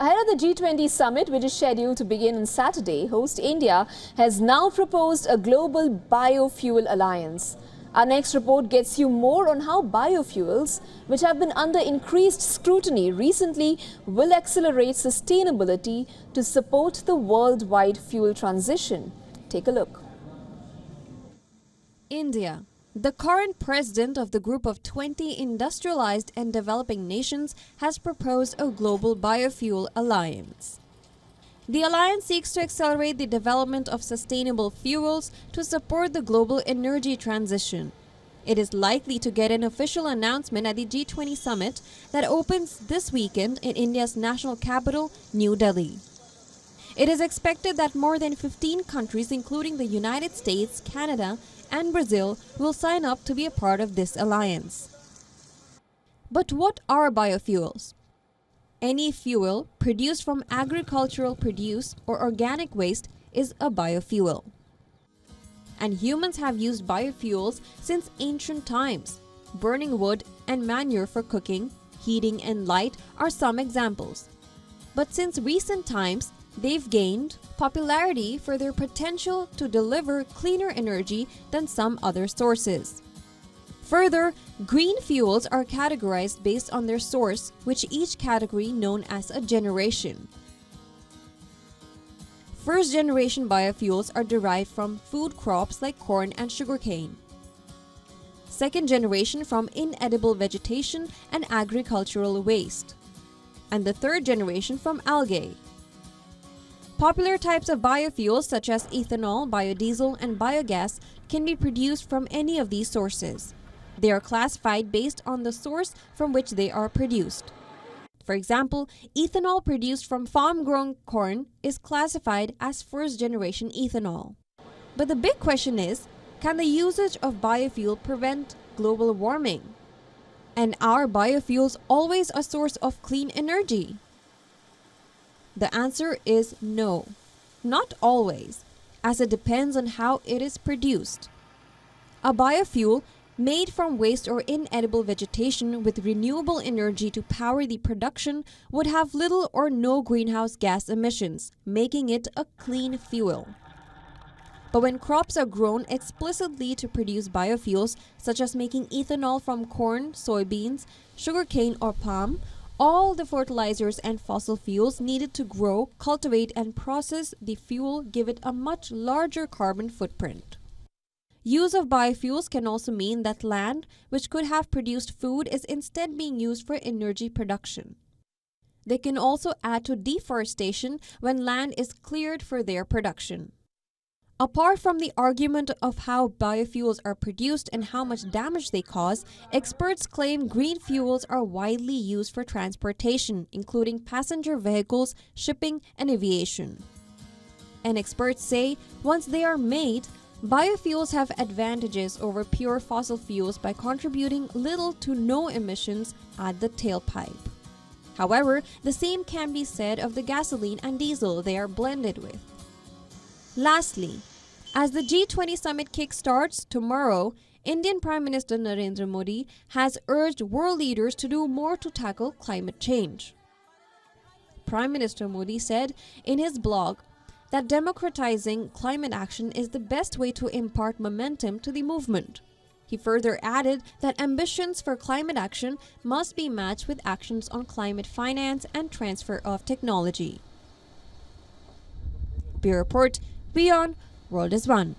Ahead of the G20 summit, which is scheduled to begin on Saturday, host India has now proposed a global biofuel alliance. Our next report gets you more on how biofuels, which have been under increased scrutiny recently, will accelerate sustainability to support the worldwide fuel transition. Take a look. India. The current president of the group of 20 industrialized and developing nations has proposed a global biofuel alliance. The alliance seeks to accelerate the development of sustainable fuels to support the global energy transition. It is likely to get an official announcement at the G20 summit that opens this weekend in India's national capital, New Delhi. It is expected that more than 15 countries, including the United States, Canada, and Brazil, will sign up to be a part of this alliance. But what are biofuels? Any fuel produced from agricultural produce or organic waste is a biofuel. And humans have used biofuels since ancient times. Burning wood and manure for cooking, heating, and light are some examples. But since recent times, they've gained popularity for their potential to deliver cleaner energy than some other sources. Further, green fuels are categorized based on their source, which each category known as a generation. First-generation biofuels are derived from food crops like corn and sugarcane. Second generation from inedible vegetation and agricultural waste. And the third generation from algae. Popular types of biofuels such as ethanol, biodiesel, and biogas can be produced from any of these sources. They are classified based on the source from which they are produced. For example, ethanol produced from farm-grown corn is classified as first-generation ethanol. But the big question is, can the usage of biofuel prevent global warming? And are biofuels always a source of clean energy? The answer is no, not always, as it depends on how it is produced. A biofuel made from waste or inedible vegetation with renewable energy to power the production would have little or no greenhouse gas emissions, making it a clean fuel. But when crops are grown explicitly to produce biofuels, such as making ethanol from corn, soybeans, sugarcane, or palm, all the fertilizers and fossil fuels needed to grow, cultivate, and process the fuel give it a much larger carbon footprint. Use of biofuels can also mean that land, which could have produced food, is instead being used for energy production. They can also add to deforestation when land is cleared for their production. Apart from the argument of how biofuels are produced and how much damage they cause, experts claim green fuels are widely used for transportation, including passenger vehicles, shipping, and aviation. And experts say once they are made, biofuels have advantages over pure fossil fuels by contributing little to no emissions at the tailpipe. However, the same can be said of the gasoline and diesel they are blended with. Lastly, as the G20 summit kickstarts tomorrow, Indian Prime Minister Narendra Modi has urged world leaders to do more to tackle climate change. Prime Minister Modi said in his blog that democratizing climate action is the best way to impart momentum to the movement. He further added that ambitions for climate action must be matched with actions on climate finance and transfer of technology. Bureau Report, WION World is One.